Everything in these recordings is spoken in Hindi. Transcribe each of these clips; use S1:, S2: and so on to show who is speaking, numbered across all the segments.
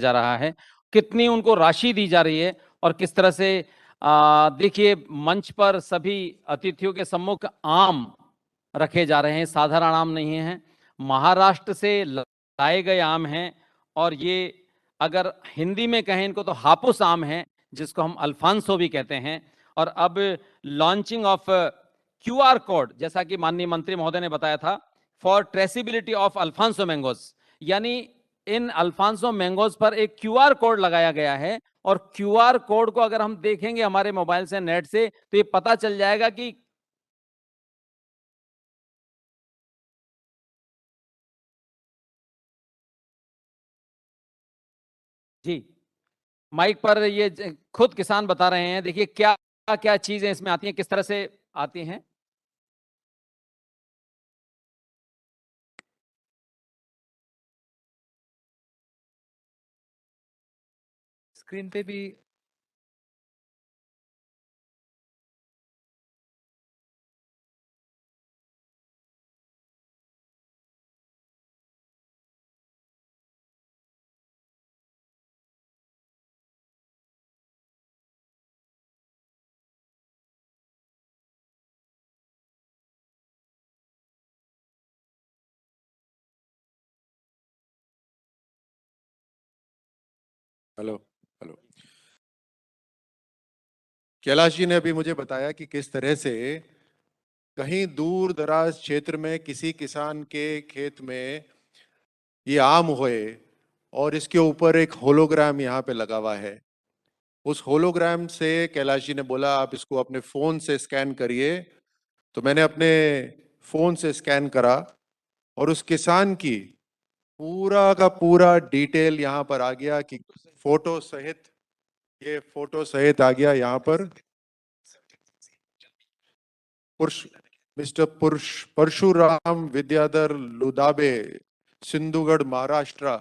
S1: जा रहा है, कितनी उनको राशि दी जा रही है और किस तरह से देखिए मंच पर सभी अतिथियों के सम्मुख आम रखे जा रहे हैं, साधारण आम नहीं हैं, महाराष्ट्र से लाए गए आम हैं और ये अगर हिंदी में कहें इनको तो हापुस आम है जिसको हम अल्फांसो भी कहते हैं। और अब लॉन्चिंग ऑफ क्यूआर कोड, जैसा कि माननीय मंत्री महोदय ने बताया था, for traceability of Alphonso mangoes, यानी इन अल्फांसो मैंगोज पर एक क्यूआर कोड लगाया गया है और क्यूआर कोड को अगर हम देखेंगे हमारे मोबाइल से, नेट से, तो ये पता चल जाएगा कि जी माइक पर ये खुद किसान बता रहे हैं। देखिए क्या क्या चीजें इसमें आती हैं, किस तरह से आती हैं।
S2: स्क्रीन पे भी
S3: हेलो हेलो। कैलाश जी ने अभी मुझे बताया कि किस तरह से कहीं दूर दराज क्षेत्र में किसी किसान के खेत में ये आम हुए और इसके ऊपर एक होलोग्राम यहाँ पे लगा हुआ है। उस होलोग्राम से कैलाश जी ने बोला आप इसको अपने फोन से स्कैन करिए, तो मैंने अपने फोन से स्कैन करा और उस किसान की पूरा का पूरा डिटेल यहाँ पर आ गया कि फोटो सहित, ये फोटो सहित आ गया यहाँ पर। मिस्टर परशुराम विद्याधर लुदाबे, सिंधुगढ़, महाराष्ट्र,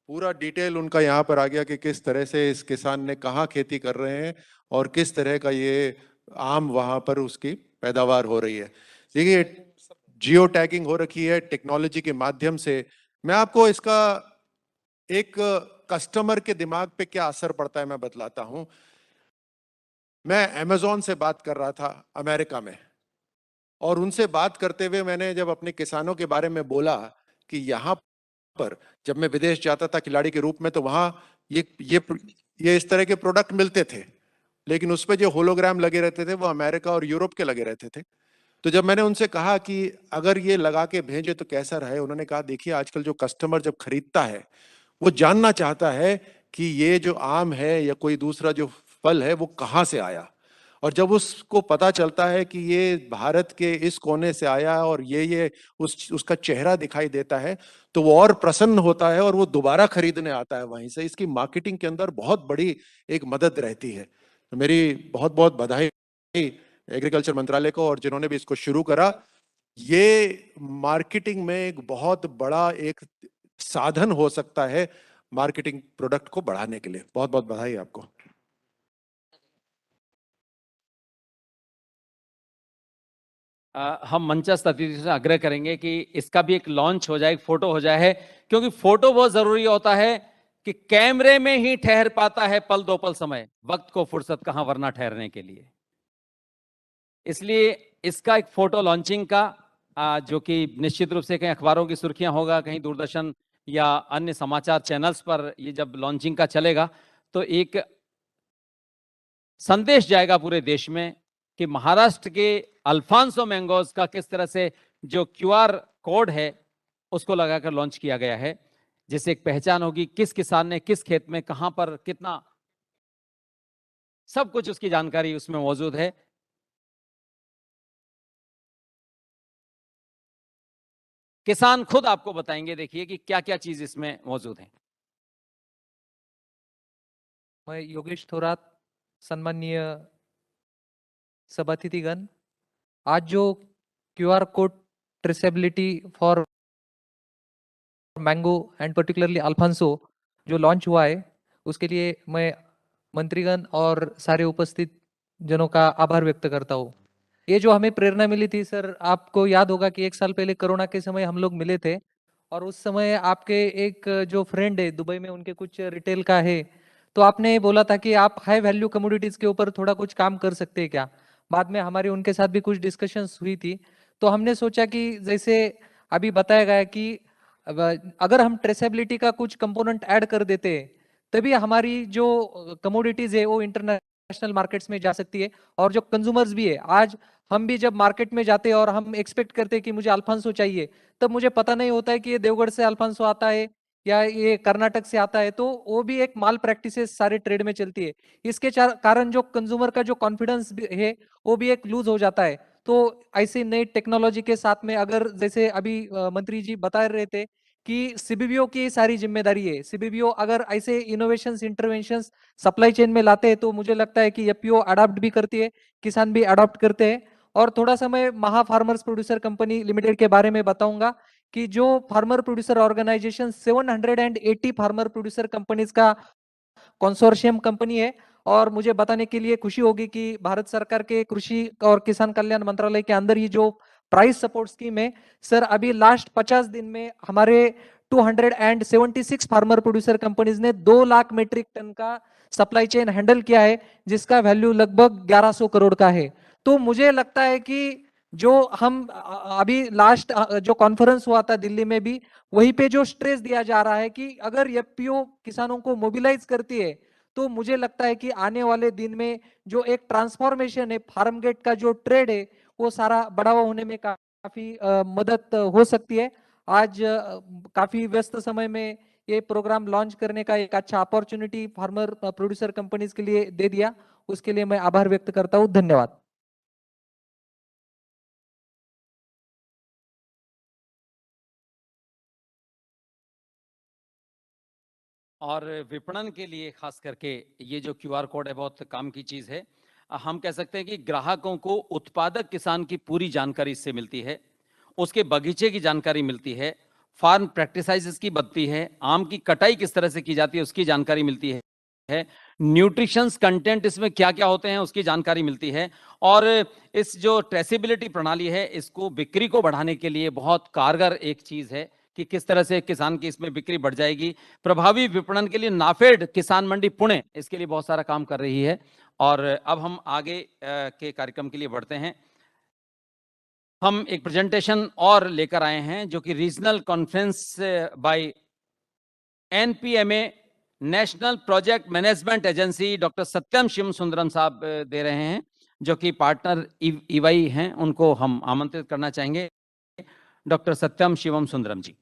S3: पूरा डिटेल उनका यहाँ पर आ गया कि किस तरह से इस किसान ने कहाँ खेती कर रहे हैं और किस तरह का ये आम वहां पर उसकी पैदावार हो रही है। देखिए जियो टैगिंग हो रखी है टेक्नोलॉजी के माध्यम से। मैं आपको इसका एक कस्टमर के दिमाग पे क्या असर पड़ता है मैं बतलाता हूं। मैं अमेजोन से बात कर रहा था अमेरिका में, और उनसे बात करते हुए मैंने जब अपने किसानों के बारे में बोला कि यहाँ पर जब मैं विदेश जाता था खिलाड़ी के रूप में, तो वहां ये इस तरह के प्रोडक्ट मिलते थे, लेकिन उस पे जो होलोग्राम लगे रहते थे वो अमेरिका और यूरोप के लगे रहते थे। तो जब मैंने उनसे कहा कि अगर ये लगा के भेजे तो कैसा रहे, उन्होंने कहा देखिए आजकल जो कस्टमर जब खरीदता है वो जानना चाहता है कि ये जो आम है या कोई दूसरा जो फल है वो कहाँ से आया, और जब उसको पता चलता है कि ये भारत के इस कोने से आया और ये उसका चेहरा दिखाई देता है, तो वो और प्रसन्न होता है और वो दोबारा खरीदने आता है वहीं से। इसकी मार्केटिंग के अंदर बहुत बड़ी एक मदद रहती है। तो मेरी बहुत बहुत बधाई एग्रीकल्चर मंत्रालय को, और जिन्होंने भी इसको शुरू करा। ये मार्केटिंग में एक बहुत बड़ा एक साधन हो सकता है मार्केटिंग प्रोडक्ट को बढ़ाने के लिए। बहुत बहुत बधाई आपको।
S1: हम मंचस्थ अतिथि से आग्रह करेंगे कि इसका भी एक लॉन्च हो जाए, एक फोटो हो जाए है, क्योंकि फोटो बहुत जरूरी होता है कि कैमरे में ही ठहर पाता है पल दो पल समय, वक्त को फुर्सत कहां वरना ठहरने के लिए। इसलिए इसका एक फोटो लॉन्चिंग का जो कि निश्चित रूप से कहीं अखबारों की सुर्खियां होगा, कहीं दूरदर्शन या अन्य समाचार चैनल्स पर ये जब लॉन्चिंग का चलेगा तो एक संदेश जाएगा पूरे देश में कि महाराष्ट्र के अल्फांसो मैंगोज का किस तरह से जो क्यूआर कोड है उसको लगाकर लॉन्च किया गया है, जिससे एक पहचान होगी किस किसान ने किस खेत में कहां पर कितना, सब कुछ उसकी जानकारी उसमें मौजूद है। किसान खुद आपको बताएंगे, देखिए कि क्या क्या चीज इसमें मौजूद है।
S2: मैं योगेश थोरात, सम्माननीय सभातिथिगण, आज जो QR code traceability for mango and particularly Alphonso जो लॉन्च हुआ है, उसके लिए मैं मंत्रीगण और सारे उपस्थित जनों का आभार व्यक्त करता हूँ। ये जो हमें प्रेरणा मिली थी सर, आपको याद होगा कि 1 साल पहले कोरोना के समय हम लोग मिले थे और उस समय आपके एक जो फ्रेंड है दुबई में, उनके कुछ रिटेल का है, तो आपने बोला था कि आप हाई वैल्यू कमोडिटीज के ऊपर थोड़ा कुछ काम कर सकते हैं क्या। बाद में हमारी उनके साथ भी कुछ डिस्कशंस हुई थी, तो हमने सोचा कि जैसे अभी बताया गया कि अगर हम ट्रेसेबिलिटी का कुछ कंपोनेंट ऐड कर देते हैं, तभी हमारी जो कमोडिटीज है वो इंटरनेशनल मार्केट्स में जा सकती है। और जो कंज्यूमर्स भी है, आज हम भी जब मार्केट में जाते हैं और हम एक्सपेक्ट करते हैं कि मुझे अल्फांसो चाहिए, तब मुझे पता नहीं होता है कि ये देवगढ़ से अल्फांसो आता है या ये कर्नाटक से आता है, तो वो भी एक माल प्रैक्टिसेस सारे ट्रेड में चलती है। इसके कारण जो कंज्यूमर का जो कॉन्फिडेंस है वो भी एक लूज हो जाता है। तो ऐसी नई टेक्नोलॉजी के साथ में, अगर जैसे अभी मंत्री जी बता रहे थे कि सीबीबीओ की सारी जिम्मेदारी है, सीबीबीओ अगर ऐसे इनोवेशंस इंटरवेंशंस सप्लाई चेन में लाते हैं, तो मुझे लगता है कि एफपीओ अडॉप्ट भी करती है, किसान भी अडॉप्ट करते हैं। और थोड़ा सा मैं महा फार्मर्स प्रोड्यूसर कंपनी लिमिटेड के बारे में बताऊंगा कि जो farmer producer organisation 780 farmer producer companies का कंसोर्शियम कंपनी है। और मुझे बताने के लिए खुशी होगी कि भारत सरकार के कृषि और किसान कल्याण मंत्रालय के अंदर ही जो प्राइस सपोर्ट स्कीम है, सर अभी लास्ट 50 दिन में हमारे 276 फार्मर प्रोड्यूसर कंपनीज ने 2 लाख मेट्रिक टन का सप्लाई चेन हैंडल किया है, जिसका वैल्यू लगभग 1100 करोड़ का है। तो मुझे लगता है कि जो हम अभी लास्ट जो कॉन्फ्रेंस हुआ था दिल्ली में भी, वहीं पे जो स्ट्रेस दिया जा रहा है कि अगर एफपीओ किसानों को मोबिलाइज करती है, तो मुझे लगता है कि आने वाले दिन में जो एक ट्रांसफॉर्मेशन है, फार्म गेट का जो ट्रेड है, वो सारा बढ़ावा होने में काफी मदद हो सकती है। आज काफी व्यस्त समय में ये प्रोग्राम लॉन्च करने का एक अच्छा अपॉर्चुनिटी फार्मर प्रोड्यूसर कंपनीज के लिए दे दिया, उसके लिए मैं आभार व्यक्त करता हूँ। धन्यवाद।
S1: और विपणन के लिए खास करके ये जो क्यूआर कोड है बहुत काम की चीज है। हम कह सकते हैं कि ग्राहकों को उत्पादक किसान की पूरी जानकारी इससे मिलती है, उसके बगीचे की जानकारी मिलती है, फार्म प्रैक्टिसेस की बनती है, आम की कटाई किस तरह से की जाती है उसकी जानकारी मिलती है, न्यूट्रिशंस कंटेंट इसमें क्या क्या होते हैं उसकी जानकारी मिलती है। और इस जो ट्रेसेबिलिटी प्रणाली है, इसको बिक्री को बढ़ाने के लिए बहुत कारगर एक चीज है कि किस तरह से किसान की इसमें बिक्री बढ़ जाएगी। प्रभावी विपणन के लिए नाफेड किसान मंडी पुणे इसके लिए बहुत सारा काम कर रही है। और अब हम आगे के कार्यक्रम के लिए बढ़ते हैं। हम एक प्रेजेंटेशन और लेकर आए हैं जो कि regional conference by NPMA national project management agency doctor Satyam Shiv Sundaram साहब दे रहे हैं, जो कि पार्टनर ईवाई हैं। उनको हम आमंत्रित करना चाहेंगे, डॉक्टर सत्यम शिवम सुंदरम जी।